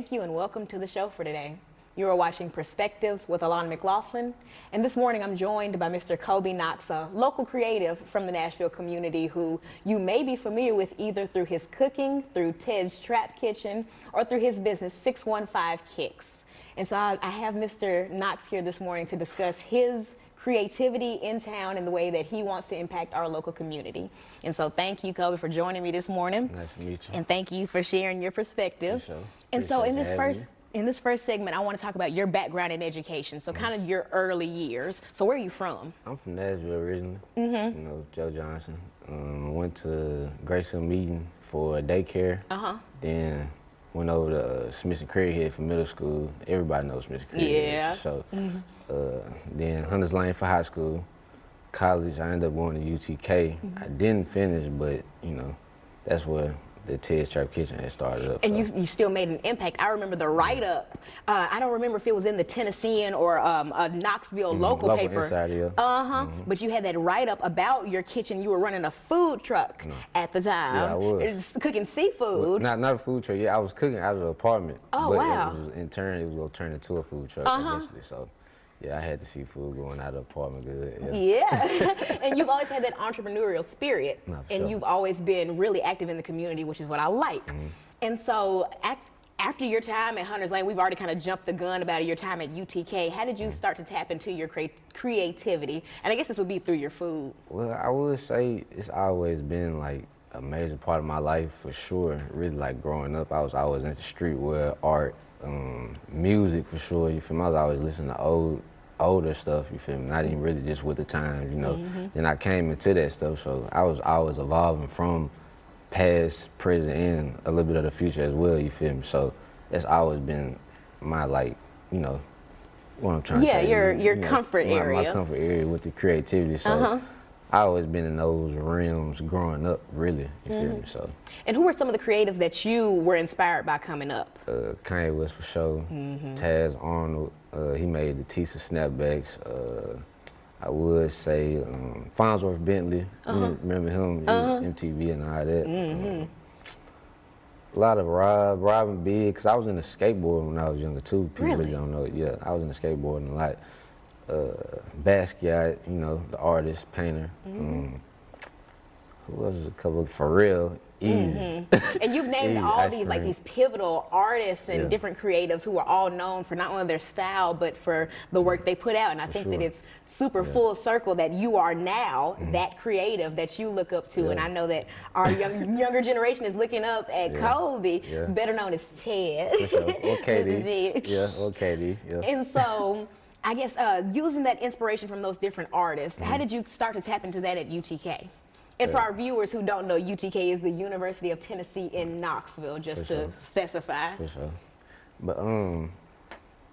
thank you and welcome to the show for today. You are watching Perspectives with Alana McLaughlin, and this morning I'm joined by Mr. Kobe Knox, a local creative from the Nashville community who you may be familiar with either through his cooking, through Ted's Trap Kitchen, or through his business 615 Kicks. And so I have Mr. Knox here this morning to discuss his creativity in town and the way that he wants to impact our local community. And so thank you, Kobe, for joining me this morning. Nice to meet you. And thank you for sharing your perspective. For sure. And so in Appreciate this first segment, I want to talk about your background in education. So kind of your early years. So where are you from? I'm from Nashville originally. You know, Joe Johnson. Went to Grayson meeting for daycare. Then went over to Smith and Craighead for middle school. Everybody knows Smith and Craighead. Yeah. For sure. Then Hunters Lane for high school. College, I ended up going to UTK. I didn't finish, but you know, that's where the Ted's Trap Kitchen had started up. And so. you still made an impact. I remember the write-up. I don't remember if it was in the Tennessean or a Knoxville local paper. Insider, yeah. But you had that write-up about your kitchen. You were running a food truck at the time. Yeah, I was. It was cooking seafood. Well, not a food truck. Yeah, I was cooking out of the apartment. Oh, but wow. It was, in turn, it was going to turn into a food truck eventually. So, yeah, I had the seafood going out of the apartment good. Yeah. And you've always had that entrepreneurial spirit. No, for and sure. you've always been really active in the community, which is what I like. And so after your time at Hunters Lane, we've already kind of jumped the gun about your time at UTK. How did you start to tap into your creativity? And I guess this would be through your food. Well, I would say it's always been like a major part of my life for sure. Really, like growing up, I was always into streetwear, art, music for sure. You feel me? I was always listening to older stuff, you feel me? Not even really just with the times, you know. Then I came into that stuff, so I was always evolving from past, present, and a little bit of the future as well, you feel me? So that's always been my, like, you know, what I'm trying to say. Yeah, your you know, comfort area. My comfort area with the creativity. So I always been in those realms growing up, really, you feel me? So. And who were some of the creatives that you were inspired by coming up? Kanye West for sure. Taz Arnold, he made the Tisa snapbacks. I would say Farnsworth Bentley, you remember him, MTV and all that. A lot of Robin Big, because I was into skateboarding when I was younger too. People really don't know it. Yeah, I was into skateboarding a lot. Basquiat, you know, the artist, painter. Who was a couple of Pharrell, Easy. And you've named Easy, all Ice these like Cream. these pivotal artists and different creatives who are all known for not only their style but for the work they put out. And I think that it's super full circle that you are now that creative that you look up to. And I know that our younger generation is looking up at Kobe, better known as Ted. For sure. Or Katie. Yes, Yeah, or Katie. Yeah. And so I guess using that inspiration from those different artists, how did you start to tap into that at UTK? And for our viewers who don't know, UTK is the University of Tennessee in Knoxville, just to specify. For sure. But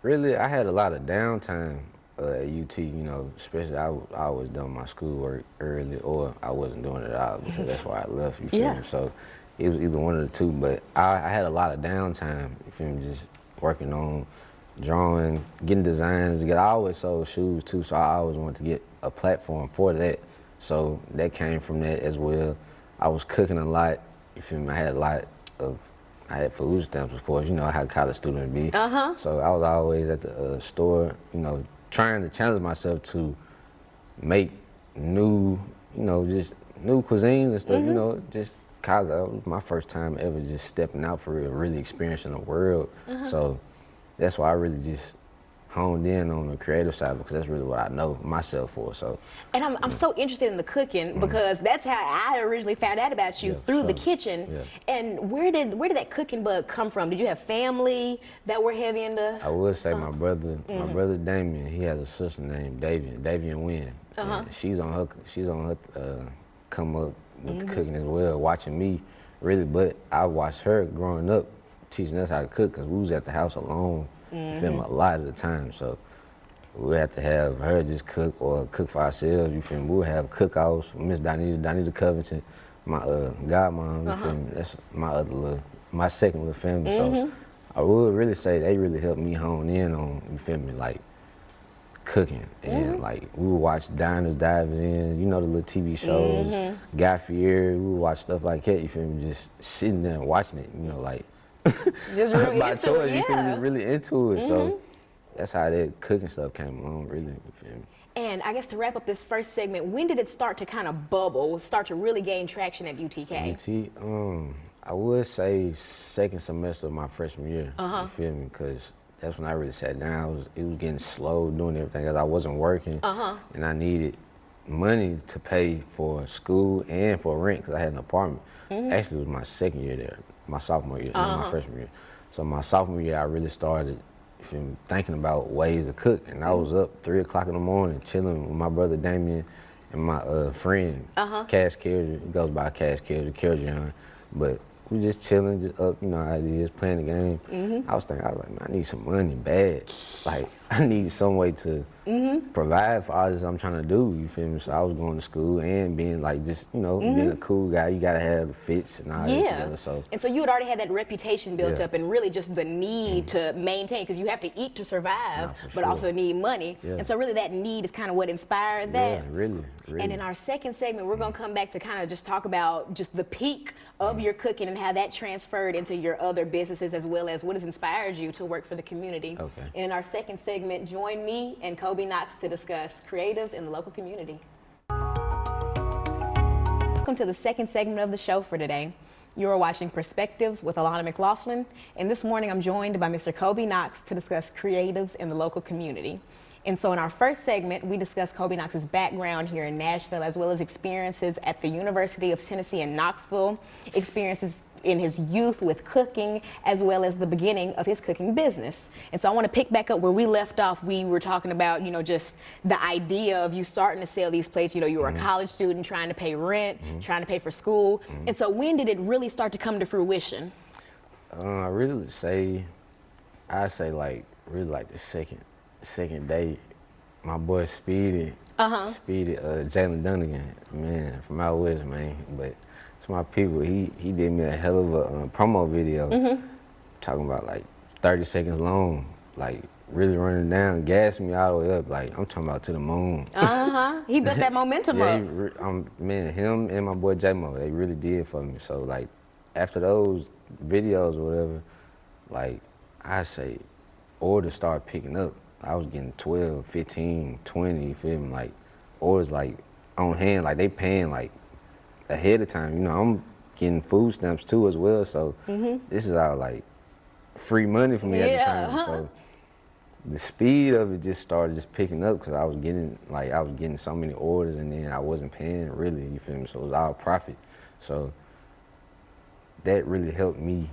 really, I had a lot of downtime at UT, you know, especially I always done my schoolwork early or I wasn't doing it at all because that's why I left, you feel me? So it was either one of the two, but I had a lot of downtime, you feel me, just working on drawing, getting designs together. I always sold shoes too, so I always wanted to get a platform for that. So that came from that as well. I was cooking a lot, you feel me? I had food stamps, of course, you know how college students be. So I was always at the store, you know, trying to challenge myself to make new, you know, just new cuisines and stuff, you know, just cause that was my first time ever just stepping out for real, really experiencing the world. So that's why I really just honed in on the creative side because that's really what I know myself for. So, and I'm so interested in the cooking because that's how I originally found out about you through the kitchen. And where did that cooking bug come from? Did you have family that were heavy into? I would say my brother Damien. He has a sister named Davian Wynn. And she's on her come up with the cooking as well, watching me really. But I watched her growing up, teaching us how to cook because we was at the house alone. You feel me, a lot of the time, so we had to have her just cook or cook for ourselves. You feel me? We would have cookouts. Miss Donita Covington, my godmom. You feel me? That's my second little family. So I would really say they really helped me hone in on, you feel me, like cooking and like we would watch Diners, Divers In, you know, the little TV shows, Guy Fieri. We would watch stuff like that. You feel me? Just sitting there and watching it. You know, like Just really by into choice, it, you feel me? yeah. Just really into it. So that's how that cooking stuff came along, really, you feel me? And I guess to wrap up this first segment, when did it start to kind of bubble, start to really gain traction at UTK? I would say second semester of my freshman year, you feel me? Because that's when I really sat down. It was getting slow doing everything because I wasn't working, and I needed money to pay for school and for rent because I had an apartment. Actually, it was my second year there, my sophomore year, not my freshman year. So my sophomore year, I really started thinking about ways to cook, and I was up 3 o'clock in the morning chilling with my brother Damien and my friend Cash Kelger. He goes by Cash Kelger, but we just chilling, just up, ideas, playing the game. I was like, man, I need some money bad. Like, I need some way to provide for all this I'm trying to do, you feel me? So I was going to school and being like, just, being a cool guy. You gotta have the fits and all that together, so. And so you had already had that reputation built up and really just the need to maintain, because you have to eat to survive, but also need money. And so really that need is kind of what inspired that. Yeah, really. And in our second segment, we're gonna come back to kind of just talk about just the peak of your cooking and how that transferred into your other businesses, as well as what has inspired you to work for the community. Okay. And in our second segment, join me and Kobe Knox to discuss creatives in the local community. Welcome to the second segment of the show for today. You are watching Perspectives with Alana McLaughlin, and this morning I'm joined by Mr. Kobe Knox to discuss creatives in the local community. And so in our first segment, we discussed Kobe Knox's background here in Nashville, as well as experiences at the University of Tennessee in Knoxville, experiences in his youth with cooking, as well as the beginning of his cooking business. And so I want to pick back up where we left off. We were talking about, just the idea of you starting to sell these plates. You were a college student trying to pay rent, trying to pay for school. And so when did it really start to come to fruition? I'd say like the second day, my boy Speedy, Jalen Dunnigan, man, from out west, man. But to my people, he did me a hell of a promo video, talking about like 30 seconds long, like really running down, gassed me all the way up, like I'm talking about to the moon. He built that momentum up. Man, him and my boy J-Mo, they really did for me. So like after those videos or whatever, like I say orders started picking up. I was getting 12, 15, 20, you feel me? Like, orders like on hand, like they paying like ahead of time. I'm getting food stamps too as well, so this is all like free money for me at the time. So the speed of it just started just picking up because I was getting so many orders and then I wasn't paying really, you feel me? So it was all profit. So that really helped me,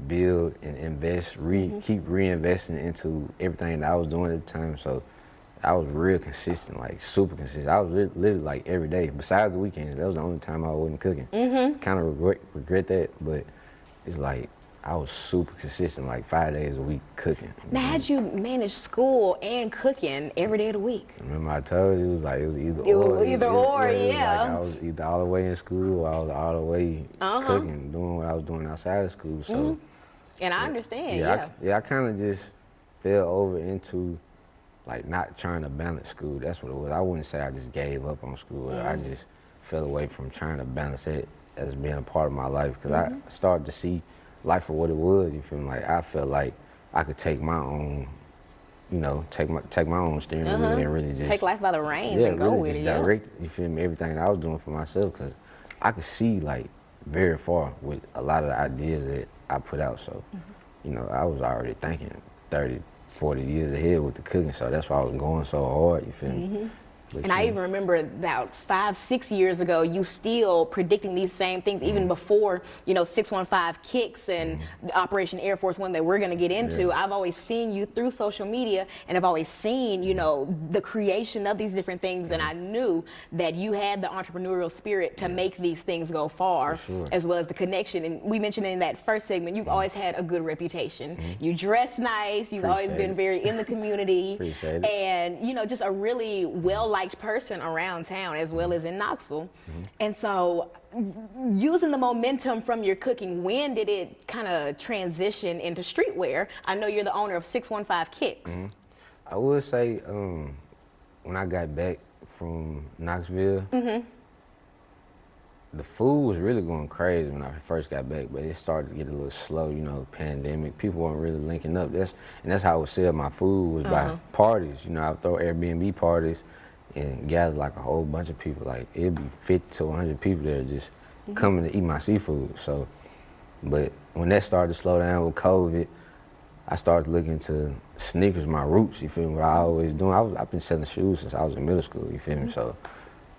build and invest, keep reinvesting into everything that I was doing at the time. So I was real consistent, like super consistent. I was literally like every day, besides the weekends. That was the only time I wasn't cooking. Kind of regret that, but it's like I was super consistent, like 5 days a week cooking. Now, how'd you manage school and cooking every day of the week? Remember I told you it was either It or. was either or, yeah. Like I was either all the way in school or I was all the way cooking, doing what I was doing outside of school. So, and I understand, I kind of just fell over into like not trying to balance school. That's what it was. I wouldn't say I just gave up on school. I just fell away from trying to balance it as being a part of my life because I started to see life for what it was. You feel me? Like I felt like I could take my own, take my own steering wheel and really just take life by the reins and go with it. Direct, you feel me? Everything that I was doing for myself because I could see like very far with a lot of the ideas that I put out. So, I was already thinking 30, 40 years ahead with the cooking. So that's why I was going so hard. You feel me? And I even remember about 5, 6 years ago, you still predicting these same things, even before, 615 Kicks and Operation Air Force One that we're going to get into. I've always seen you through social media, and I've always seen, the creation of these different things. And I knew that you had the entrepreneurial spirit to make these things go far, as well as the connection. And we mentioned in that first segment, you've always had a good reputation. You dress nice. You've always been very in the community. Appreciate it. And, just a really well-liked person around town, as well as in Knoxville. And so using the momentum from your cooking, when did it kind of transition into streetwear? I know you're the owner of 615 Kicks. I would say when I got back from Knoxville, the food was really going crazy when I first got back, but it started to get a little slow, you know, pandemic. People weren't really linking up. That's how I would sell my food was by parties. You know, I would throw Airbnb parties and gather like a whole bunch of people. Like it'd be 50 to 100 people there just coming to eat my seafood. So, but when that started to slow down with COVID, I started looking to sneakers, my roots, you feel me, what I always doing. I've been selling shoes since I was in middle school, you feel me? So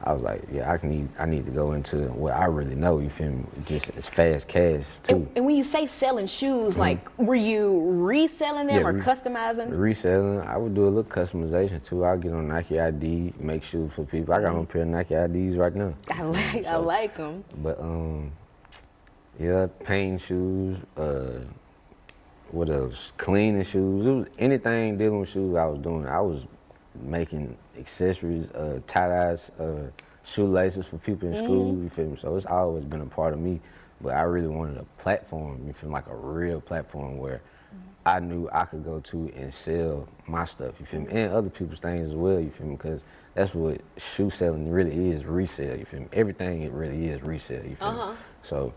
I was like, yeah, I need to go into what I really know, you feel me? Just as fast cash too. And when you say selling shoes, like were you reselling them or customizing? Reselling, I would do a little customization too. I'll get on Nike ID, make shoes for people. I got on a pair of Nike IDs right now. I like them. But yeah, painting shoes, what else? Cleaning shoes. It was anything dealing with shoes I was doing. I was making accessories, tie-dyes, shoelaces for people in school, you feel me? So it's always been a part of me, but I really wanted a platform, you feel me, like a real platform where I knew I could go to and sell my stuff, you feel me? And other people's things as well, you feel me? Because that's what shoe selling really is, resale, you feel me? Everything it really is resale, you feel me? So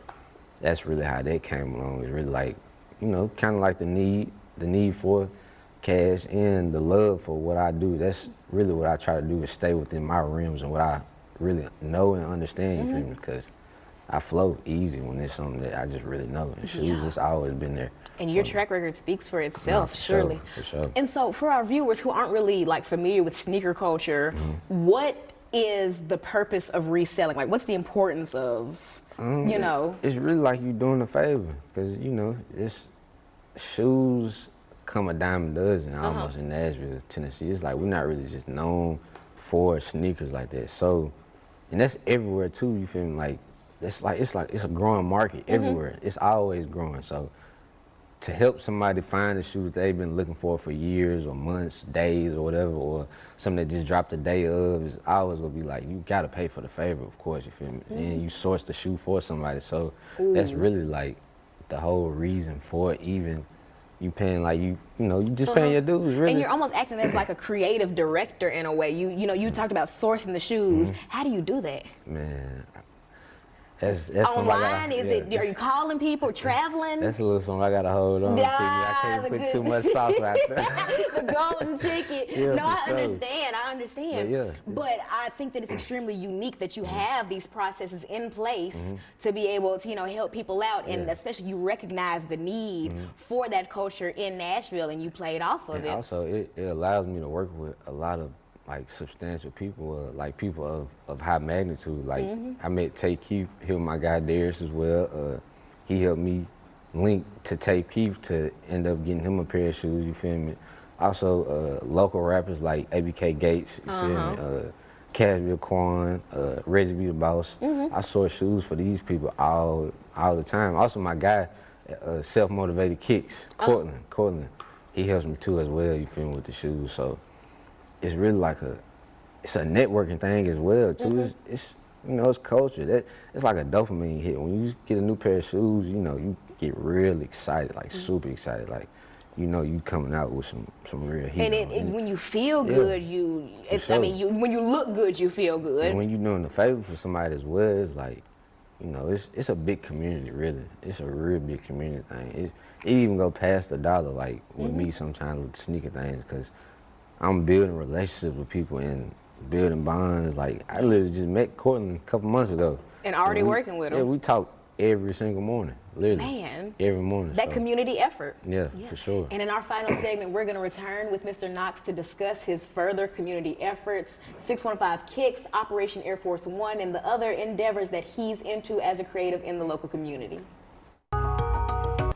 that's really how that came along. It's really like, you know, kind of like the need for cash and the love for what I do. That's really what I try to do, is stay within my rims and what I really know and understand, you feel me? Because I flow easy when it's something that I just really know. And shoes, it's always been there. And your track record speaks for itself, surely. For sure. And so for our viewers who aren't really like familiar with sneaker culture, what is the purpose of reselling? Like what's the importance of, you know? It's really like you doing a favor, because, you know, it's shoes come a dime a dozen almost in Nashville, Tennessee. It's like we're not really just known for sneakers like that. So, and that's everywhere too, you feel me? Like it's a growing market everywhere. It's always growing. So to help somebody find a shoe that they've been looking for years or months, days or whatever, or something that just dropped a day of, is always gonna be like, you gotta pay for the favor, of course, you feel me? And you source the shoe for somebody. So that's really like the whole reason for it. Even you paying like you know, you just paying your dues, really. And you're almost acting as like a creative director in a way. You know, you talked about sourcing the shoes. How do you do that? Man, that's online? Is it? Are you calling people? Traveling? That's a little something I gotta hold on to. I can't put too much sauce out there. The golden ticket. Yeah, no, I sure. understand. But I think that it's extremely unique that you have these processes in place to be able to, you know, help people out, and especially you recognize the need for that culture in Nashville, and you played off of and it. Also, it allows me to work with a lot of like substantial people, like people of high magnitude. Like I met Tay Keith, he was my guy Darius as well. He helped me link to Tay Keith to end up getting him a pair of shoes, you feel me? Also, local rappers like ABK Gates, you feel me? Cashville Quan, Reggie B the Boss. I source shoes for these people all the time. Also, my guy, Self-Motivated Kicks, Cortland, he helps me too as well, you feel me, with the shoes. So it's really like it's a networking thing as well too. It's you know, it's culture. It's like a dopamine hit. When you get a new pair of shoes, you know, you get really excited, like super excited, like, you know, you coming out with some real heat. And when you feel good, I mean, when you look good, you feel good. And when you're doing a favor for somebody as well, it's like, you know, it's a big community, really. It's a real big community thing. It even go past the dollar, like with me sometimes with sneaker things, because I'm building relationships with people and building bonds. Like I literally just met Cortland a couple months ago. And already working with him. Yeah, we talk every single morning, literally. Man. Every morning. That community effort. Yeah, for sure. And in our final segment, we're going to return with Mr. Knox to discuss his further community efforts, 615 Kicks, Operation Air Force One, and the other endeavors that he's into as a creative in the local community.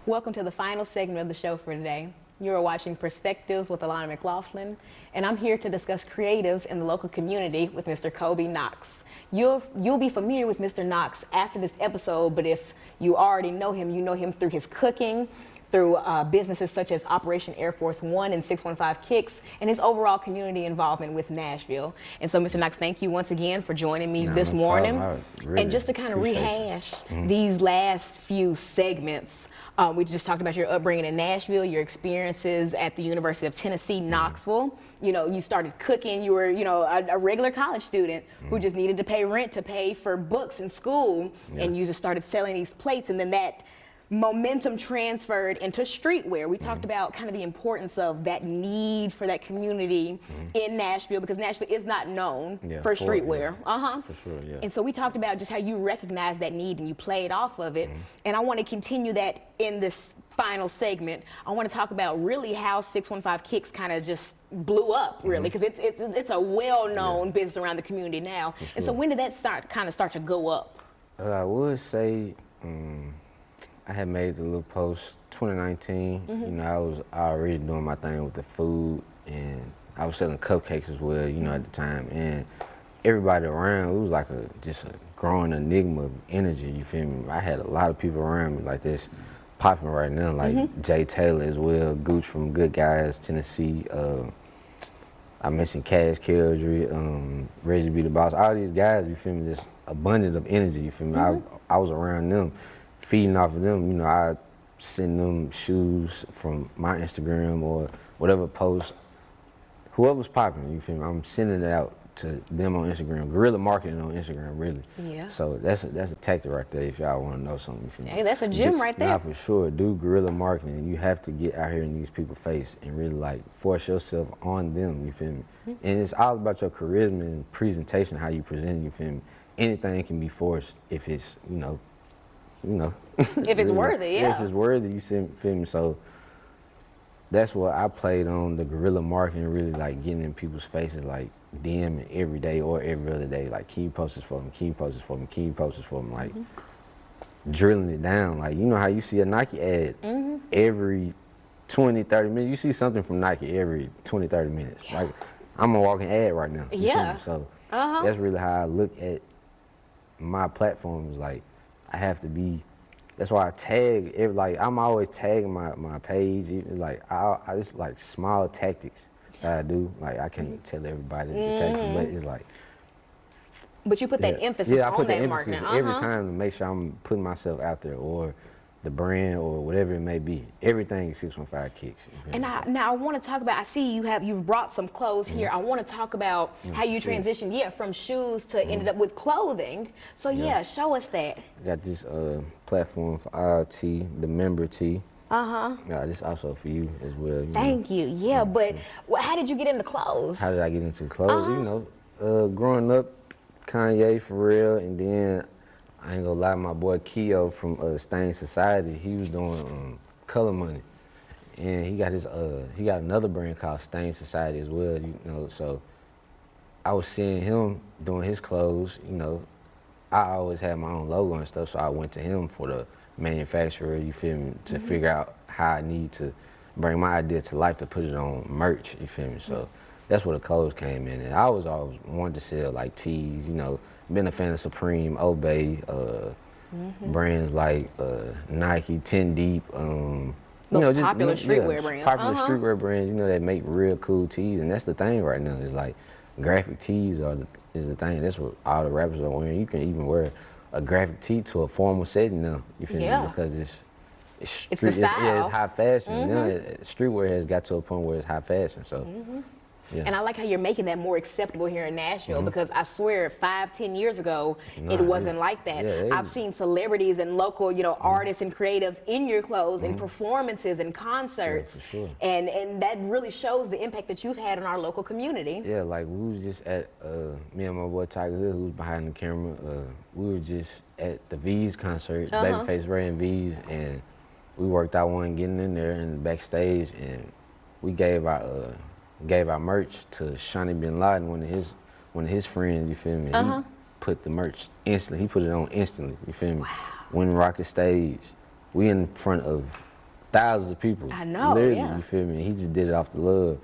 Welcome to the final segment of the show for today. You are watching Perspectives with Alana McLaughlin, and I'm here to discuss creatives in the local community with Mr. Kobe Knox. You'll be familiar with Mr. Knox after this episode, but if you already know him, you know him through his cooking, through businesses such as Operation Air Force One and 615 Kicks, and his overall community involvement with Nashville. And so, Mr. Knox, thank you once again for joining me this morning. Really and just to kind of rehash these last few segments, we just talked about your upbringing in Nashville, your experiences at the University of Tennessee, Knoxville. You know, you started cooking. You were, you know, a regular college student who just needed to pay rent to pay for books in school, and you just started selling these plates, and then that momentum transferred into streetwear. We talked about kind of the importance of that need for that community in Nashville, because Nashville is not known for streetwear. For sure, yeah. And so we talked about just how you recognized that need and you played off of it. And I want to continue that in this final segment. I want to talk about really how 615 Kicks kind of just blew up, really, because it's a well-known business around the community now. Sure. And so when did that start to go up? I would say I had made the little post 2019. You know, I was already doing my thing with the food, and I was selling cupcakes as well, you know, at the time. And everybody around, it was like just a growing enigma of energy, you feel me? I had a lot of people around me like this popping right now, like Jay Taylor as well, Gooch from Good Guys, Tennessee. I mentioned Cash Keldry, Reggie B. the Boss, all these guys, you feel me, just abundant of energy, you feel me? I was around them, feeding off of them, you know, I send them shoes from my Instagram or whatever post, whoever's popping, you feel me? I'm sending it out to them on Instagram, guerrilla marketing on Instagram, really. Yeah. So that's a tactic right there if y'all want to know something, you feel me? Hey, that's a gem right there. Nah, for sure, do guerrilla marketing. You have to get out here in these people's face and really like force yourself on them, you feel me? And it's all about your charisma and presentation, how you present, you feel me? Anything can be forced if it's, you know, if it's really worthy, yeah. If it's worthy, you feel me? So that's what I played on, the guerrilla marketing, really like getting in people's faces, like DMing every day or every other day, like, can you post this for me, can you post this for me, can you post this for me, like drilling it down. Like, you know how you see a Nike ad every 20, 30 minutes? You see something from Nike every 20, 30 minutes. Like, I'm a walking ad right now. You feel me? So that's really how I look at my platform, is like, I have to be, that's why I tag, I'm always tagging my page, like, I just like small tactics that I do. Like, I can't tell everybody the tactics, but it's like. But you put that emphasis I put on the that emphasis marketing. every time to make sure I'm putting myself out there, or the brand, or whatever it may be. Everything is 615 Kicks. And now I want to talk about, I see you've brought some clothes here. I want to talk about how you transitioned, from shoes to ended up with clothing. So show us that. I got this platform for RT, the member tee. This also for you as well. Thank you. Yeah, but how did you get into clothes? How did I get into clothes? You know, growing up, Kanye for real, and then I ain't gonna lie, my boy Keo from Stain Society, he was doing Color Money, and he got another brand called Stain Society as well. You know, so I was seeing him doing his clothes. You know, I always had my own logo and stuff, so I went to him for the manufacturer. You feel me? To figure out how I need to bring my idea to life to put it on merch. You feel me? So that's where the clothes came in, and I was always wanted to sell like tees. You know, been a fan of Supreme, Obey, brands like Nike, 10 Deep. Those popular streetwear brands. Popular streetwear brands, you know, that make real cool tees, and that's the thing right now. Is like graphic tees is the thing. That's what all the rappers are wearing. You can even wear a graphic tee to a formal setting now. You feel me? Because it's the style. It's high fashion. You know, streetwear has got to a point where it's high fashion. So. Yeah. And I like how you're making that more acceptable here in Nashville, because I swear 5-10 years ago, it wasn't like that. Yeah, I've seen celebrities and local, artists and creatives in your clothes in performances and concerts. Yeah, for sure. And that really shows the impact that you've had on our local community. Yeah, like we was just at, me and my boy Tiger Hood, who's behind the camera, we were just at the V's concert, Babyface Ray and V's, and we worked out one getting in there and backstage, and we gave our merch to Shawnee Bin Laden, one of his friends, you feel me? He put the merch instantly. He put it on instantly, you feel me? Wow. Went and rocked the stage. We in front of thousands of people. I know, literally, yeah. You feel me? He just did it off the love.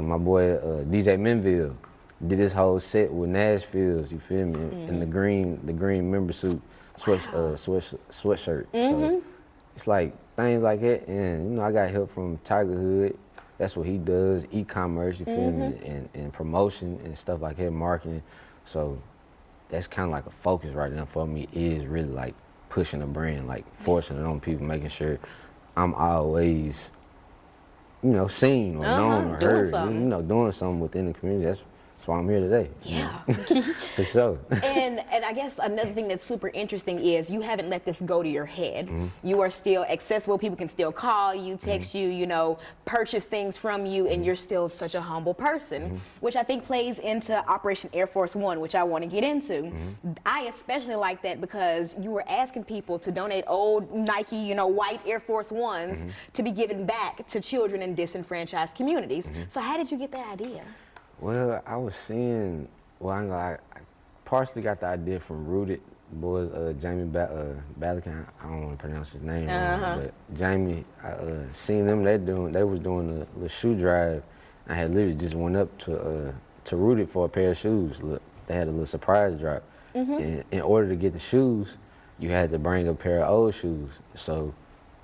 My boy DJ Menville did his whole set with Nashville's, you feel me? In the green member suit, sweatshirt. So it's like things like that, and you know, I got help from Tiger Hood. That's what he does, e-commerce, you feel me, and promotion and stuff like that, marketing. So that's kind of like a focus right now for me, is really like pushing the brand, like forcing it on people, making sure I'm always, you know, seen or known or doing heard, something. you know, doing something within the community. That's why I'm here today. Yeah. For sure. And I guess another thing that's super interesting is you haven't let this go to your head. You are still accessible. People can still call you, text you, you know, purchase things from you, and you're still such a humble person, which I think plays into Operation Air Force One, which I want to get into. I especially like that because you were asking people to donate old Nike, you know, white Air Force Ones to be given back to children in disenfranchised communities. So how did you get that idea? Well, I was seeing, I partially got the idea from Rooted Boys, Jamie Balakin. I don't want to pronounce his name wrong, but Jamie, I seen them. They was doing a little shoe drive. I had literally just went up to Rooted for a pair of shoes. Look, they had a little surprise drop. And in order to get the shoes, you had to bring a pair of old shoes. So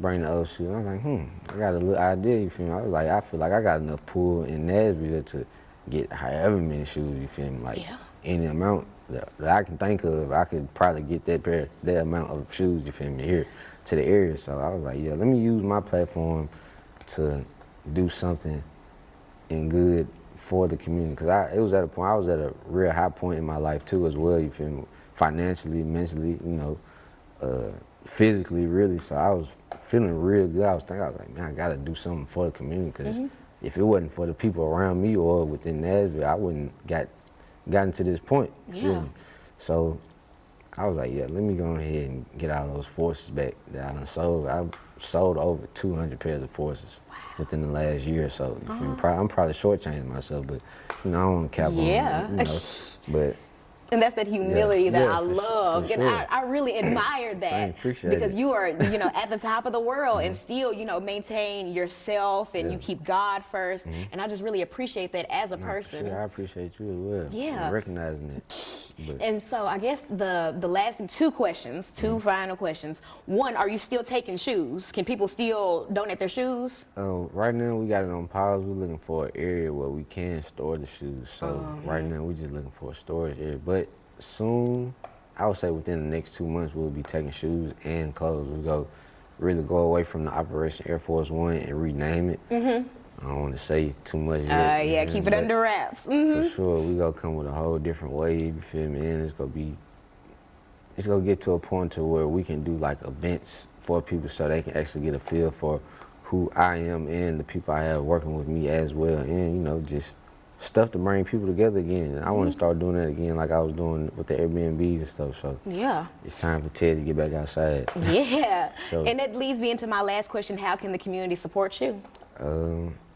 bring the old shoes. I was like, I got a little idea. You feel me? I was like, I feel like I got enough pull in Nashville to get however many shoes, you feel me, like any amount that I can think of, I could probably get that amount of shoes, you feel me, here to the area. So I was like, yeah, let me use my platform to do something and good for the community. Cause it was at a point, I was at a real high point in my life too as well, you feel me, financially, mentally, you know, physically really. So I was feeling real good. I was like, man, I gotta do something for the community, cause if it wasn't for the people around me or within Nashville, I wouldn't gotten to this point. You feel me? So I was like, yeah, let me go ahead and get all those forces back that I done sold. I sold over 200 pairs of forces within the last year or so. You feel me? I'm probably shortchanging myself, but you know, I don't want to cap on it, you know, but. And that's that humility that I love. Sure. And I really admire that because you are, you know, at the top of the world and still, you know, maintain yourself and you keep God first. And I just really appreciate that as a person. Sure. I appreciate you as well. Yeah. Recognizing it. But. And so I guess the last two questions, two final questions. One, are you still taking shoes? Can people still donate their shoes? Right now we got it on pause. We're looking for an area where we can store the shoes. So right now we're just looking for a storage area. But soon, I would say within the next 2 months, we'll be taking shoes and clothes. We'll really go away from the Operation Air Force One and rename it. I don't want to say too much yet. Yeah, keep it under wraps. For sure, we gonna come with a whole different wave, you feel me? And it's gonna get to a point to where we can do like events for people so they can actually get a feel for who I am and the people I have working with me as well. And, you know, just stuff to bring people together again. And I want to start doing that again like I was doing with the Airbnbs and stuff. So yeah, it's time for Ted to get back outside. Yeah. So, and that leads me into my last question. How can the community support you?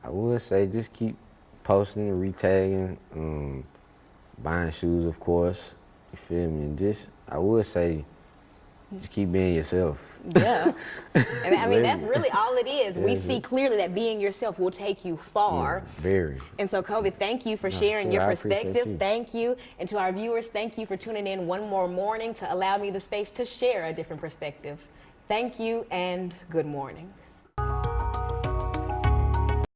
I would say just keep posting, retagging, buying shoes, of course. You feel me? And just, I would say, just keep being yourself. Yeah. And I mean, that's really all it is. We see clearly that being yourself will take you far. Very. And so, Kobe, thank you for sharing your perspective. You. Thank you. And to our viewers, thank you for tuning in one more morning to allow me the space to share a different perspective. Thank you and good morning.